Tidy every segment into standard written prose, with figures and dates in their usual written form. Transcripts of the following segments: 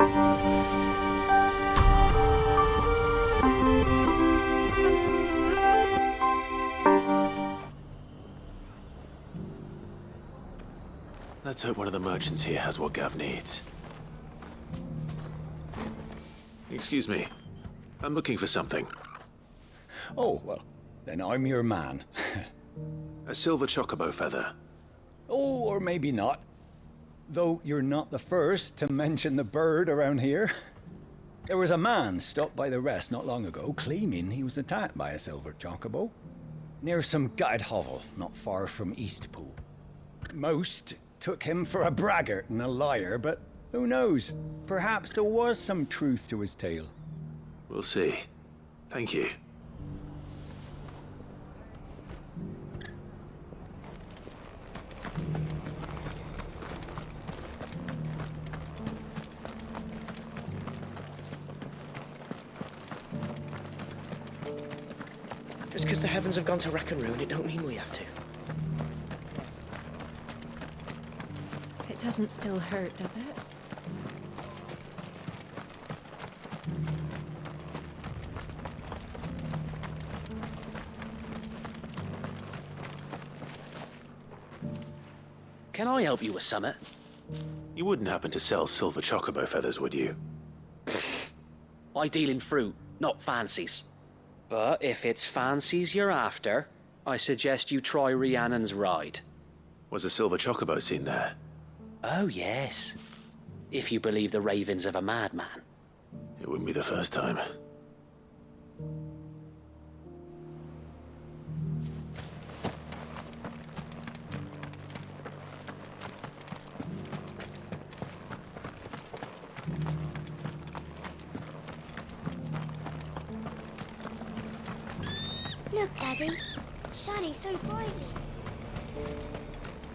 Let's hope one of the merchants here has what Gav needs. Excuse me. I'm looking for something. Oh, well, then I'm your man. A silver chocobo feather. Oh, or maybe not. Though you're not the first to mention the bird around here. There was a man stopped by the rest not long ago, claiming he was attacked by a silver chocobo. Near some gutted hovel, not far from Eastpool. Most took him for a braggart and a liar, but who knows? Perhaps there was some truth to his tale. We'll see. Thank you. Just because the heavens have gone to wreck and ruin, it don't mean we have to. It doesn't still hurt, does it? Can I help you with summit? You wouldn't happen to sell silver chocobo feathers, would you? I deal in fruit, not fancies. But if it's fancies you're after, I suggest you try Rhiannon's ride. Was a silver chocobo seen there? Oh, yes. If you believe the ravings of a madman. It wouldn't be the first time. Look, Daddy. Shining so brightly.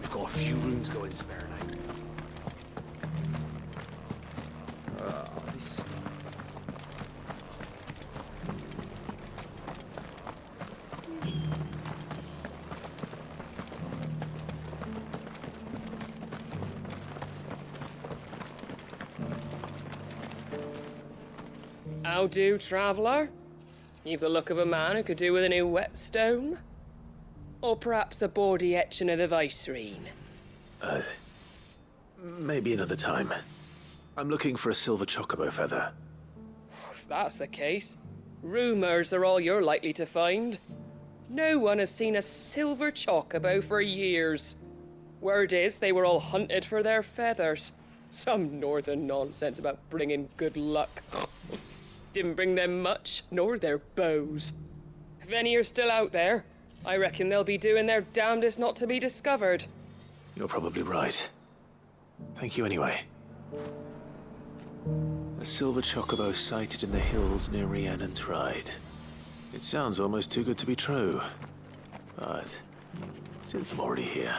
We've got a few rooms going spare now. This... How do, traveller? You've the look of a man who could do with a new whetstone. Or perhaps a bawdy etching of the Vicerine. Maybe another time. I'm looking for a silver chocobo feather. If that's the case, rumours are all you're likely to find. No one has seen a silver chocobo for years. Word is they were all hunted for their feathers. Some northern nonsense about bringing good luck. Didn't bring them much, nor their bows. If any are still out there, I reckon they'll be doing their damnedest not to be discovered. You're probably right. Thank you anyway. A silver chocobo sighted in the hills near Rhiannon's Ride. It sounds almost too good to be true. But since I'm already here...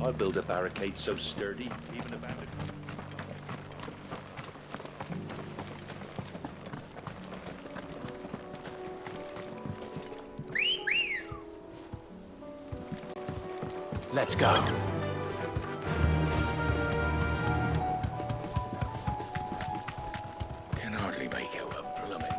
I'll build a barricade so sturdy, even abandoned. Let's go. Can hardly make out a plummet.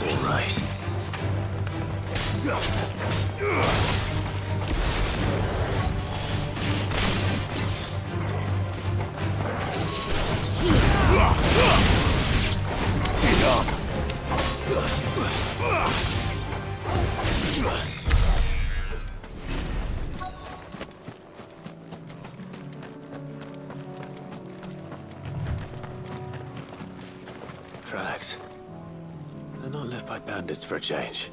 All right. Tracks. They're not left by bandits for a change.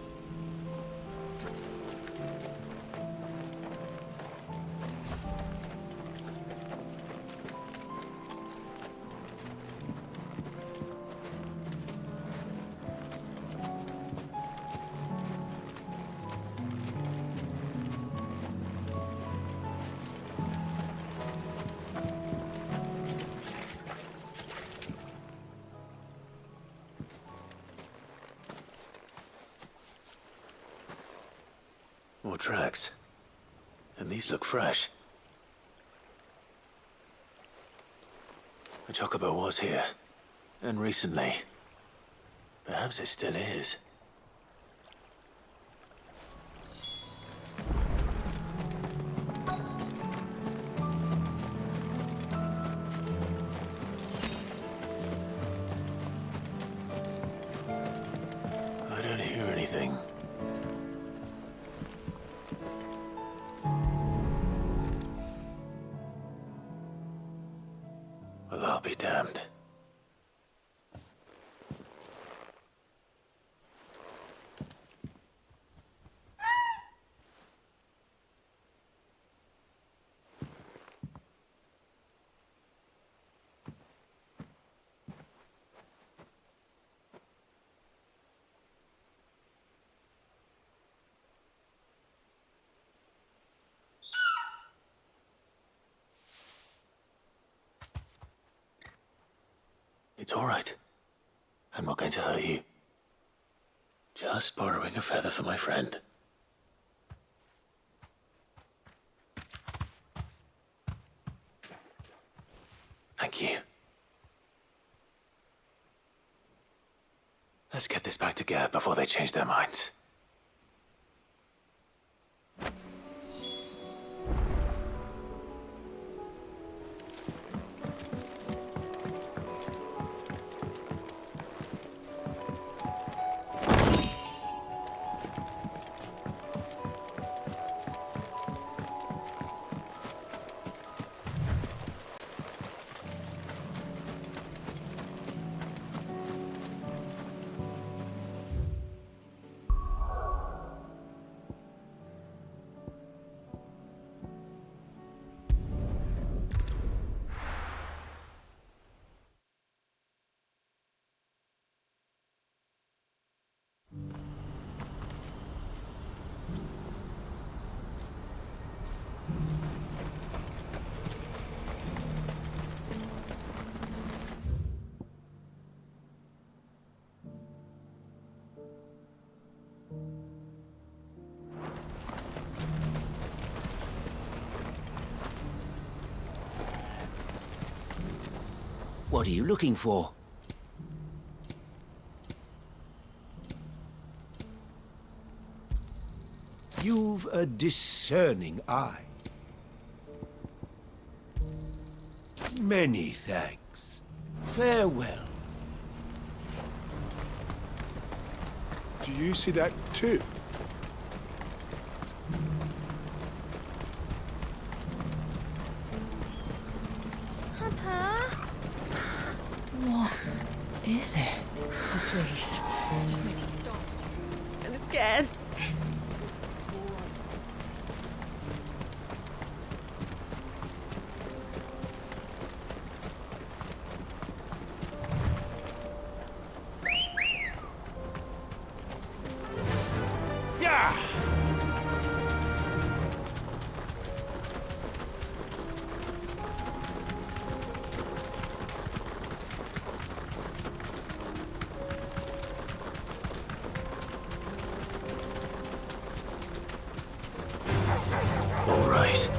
tracks. And these look fresh. A chocobo was here. And recently. Perhaps it still is. I don't hear anything. Well, I'll be damned. It's all right. I'm not going to hurt you. Just borrowing a feather for my friend. Thank you. Let's get this back to Gav before they change their minds. What are you looking for? You've a discerning eye. Many thanks. Farewell. Do you see that too? Papa? What is it? Oh, please. Just make it stop. I'm scared. Yeah! All right.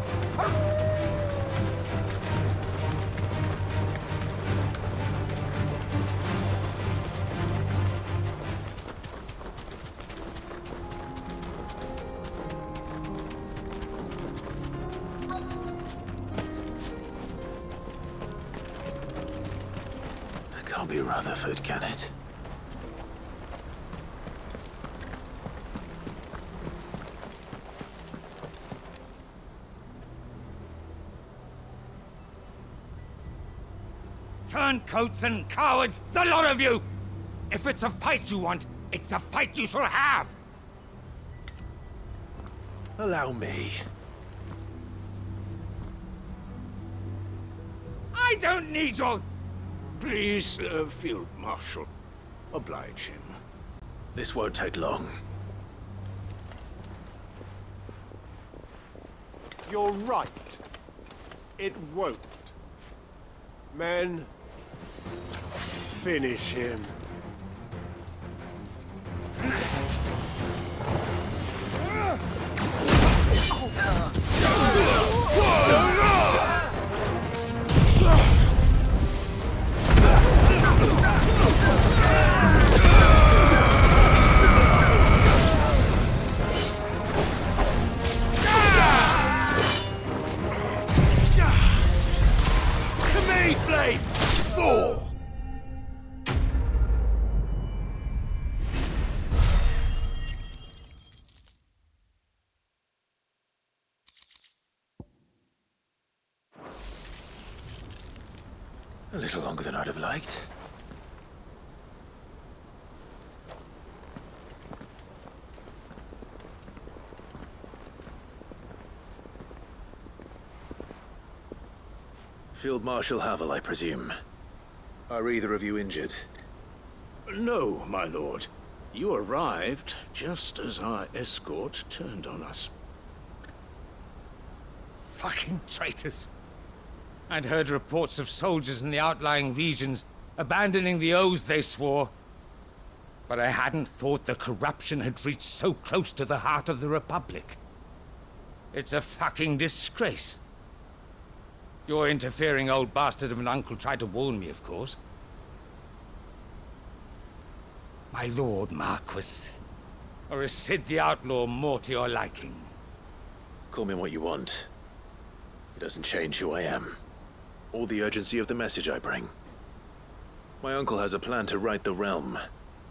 That can't be Rutherford, can it? Turncoats and cowards, the lot of you! If it's a fight you want, it's a fight you shall have! Allow me. I don't need your... Please, Field Marshal, oblige him. This won't take long. You're right. It won't. Men, finish him. A little longer than I'd have liked. Field Marshal Havel, I presume. Are either of you injured? No, my lord. You arrived just as our escort turned on us. Fucking traitors. I'd heard reports of soldiers in the outlying regions abandoning the oaths they swore. But I hadn't thought the corruption had reached so close to the heart of the Republic. It's a fucking disgrace. Your interfering old bastard of an uncle tried to warn me, of course. My lord Marquis. Or is Sid the Outlaw more to your liking? Call me what you want. It doesn't change who I am, or the urgency of the message I bring. My uncle has a plan to right the realm,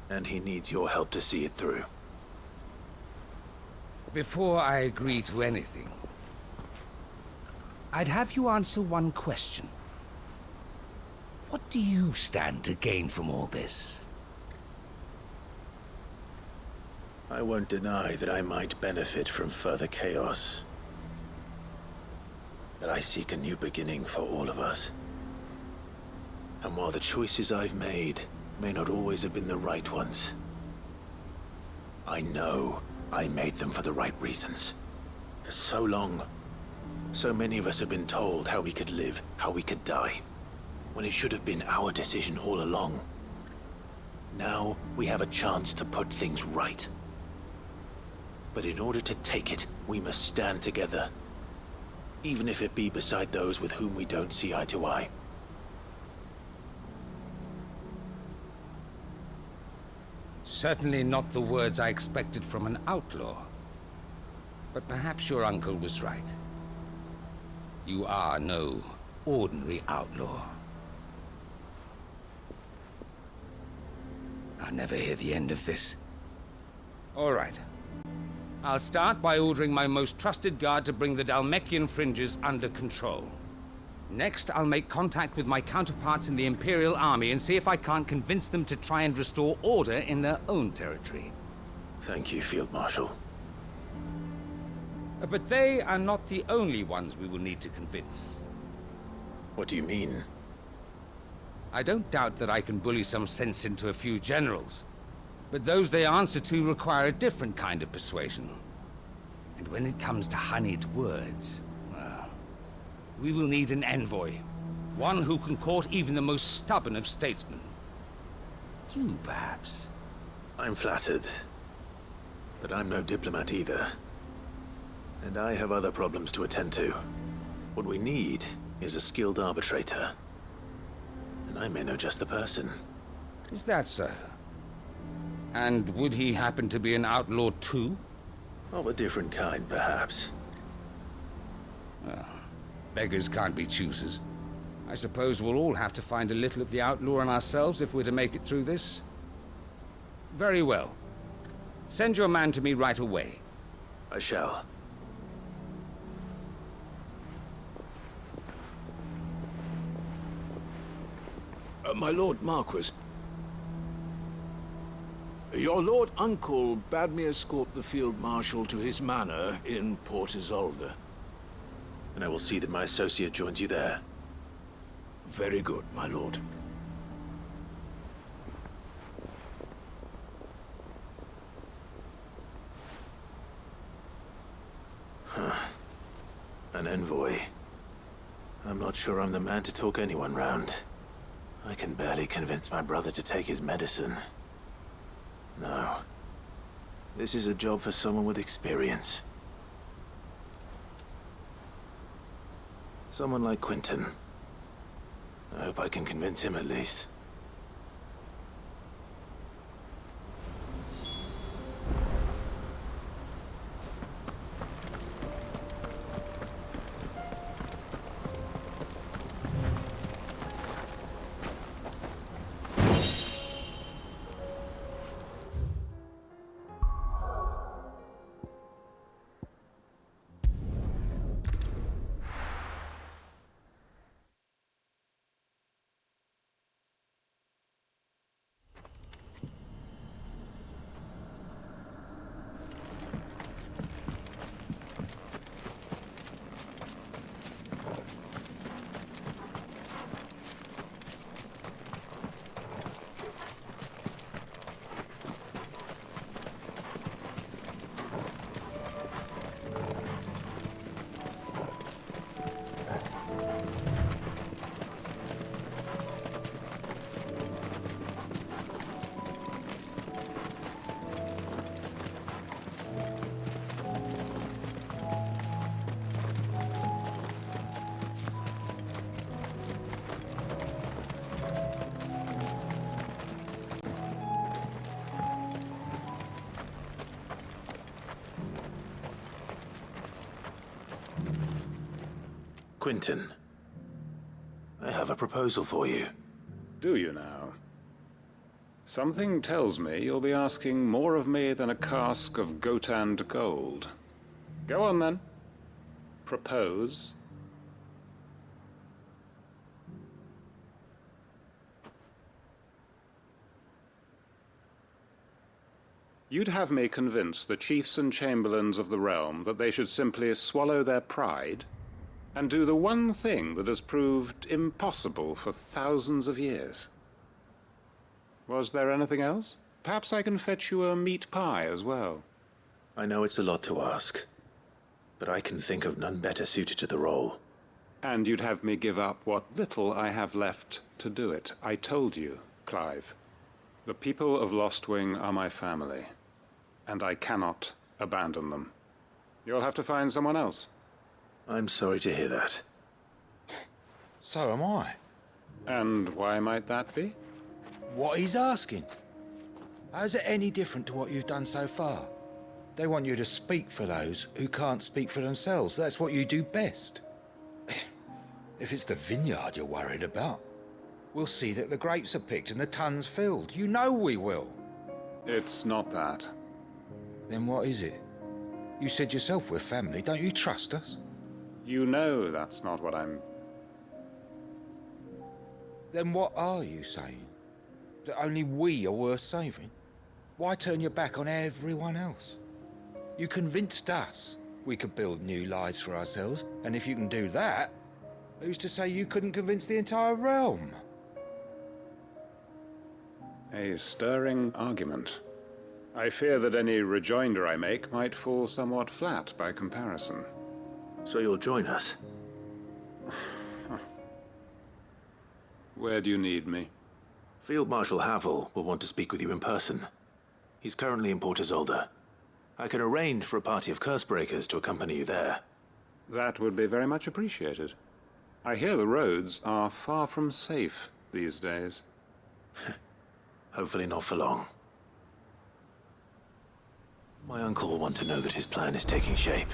and he needs your help to see it through. Before I agree to anything, I'd have you answer one question. What do you stand to gain from all this? I won't deny that I might benefit from further chaos. But I seek a new beginning for all of us. And while the choices I've made may not always have been the right ones, I know I made them for the right reasons. For so long, so many of us have been told how we could live, how we could die, when it should have been our decision all along. Now we have a chance to put things right. But in order to take it, we must stand together. Even if it be beside those with whom we don't see eye to eye. Certainly not the words I expected from an outlaw. But perhaps your uncle was right. You are no ordinary outlaw. I'll never hear the end of this. All right. I'll start by ordering my most trusted guard to bring the Dalmekian fringes under control. Next, I'll make contact with my counterparts in the Imperial Army and see if I can't convince them to try and restore order in their own territory. Thank you, Field Marshal. But they are not the only ones we will need to convince. What do you mean? I don't doubt that I can bully some sense into a few generals. But those they answer to require a different kind of persuasion. And when it comes to honeyed words, well, we will need an envoy. One who can court even the most stubborn of statesmen. You, perhaps? I'm flattered. But I'm no diplomat either. And I have other problems to attend to. What we need is a skilled arbitrator. And I may know just the person. Is that so? And would he happen to be an outlaw too? Of a different kind, perhaps. Well, beggars can't be choosers. I suppose we'll all have to find a little of the outlaw in ourselves if we're to make it through this. Very well. Send your man to me right away. I shall. My Lord Marquis. Your Lord Uncle bade me escort the Field Marshal to his manor in Port Isolde. And I will see that my associate joins you there. Very good, my lord. An envoy. I'm not sure I'm the man to talk anyone round. I can barely convince my brother to take his medicine. No. This is a job for someone with experience. Someone like Quentin. I hope I can convince him at least. Quentin, I have a proposal for you. Do you now? Something tells me you'll be asking more of me than a cask of Gotand gold. Go on then. Propose. You'd have me convince the chiefs and chamberlains of the realm that they should simply swallow their pride and do the one thing that has proved impossible for thousands of years. Was there anything else? Perhaps I can fetch you a meat pie as well. I know it's a lot to ask, but I can think of none better suited to the role. And you'd have me give up what little I have left to do it. I told you, Clive. The people of Lostwing are my family, and I cannot abandon them. You'll have to find someone else. I'm sorry to hear that. So am I. And why might that be? What he's asking. How's it any different to what you've done so far? They want you to speak for those who can't speak for themselves. That's what you do best. If it's the vineyard you're worried about, we'll see that the grapes are picked and the tons filled. You know we will. It's not that. Then what is it? You said yourself we're family. Don't you trust us? You know that's not what I'm... Then what are you saying? That only we are worth saving? Why turn your back on everyone else? You convinced us we could build new lives for ourselves, and if you can do that, who's to say you couldn't convince the entire realm? A stirring argument. I fear that any rejoinder I make might fall somewhat flat by comparison. So you'll join us? Where do you need me? Field Marshal Havel will want to speak with you in person. He's currently in Port Isolde. I can arrange for a party of Cursebreakers to accompany you there. That would be very much appreciated. I hear the roads are far from safe these days. Hopefully not for long. My uncle will want to know that his plan is taking shape.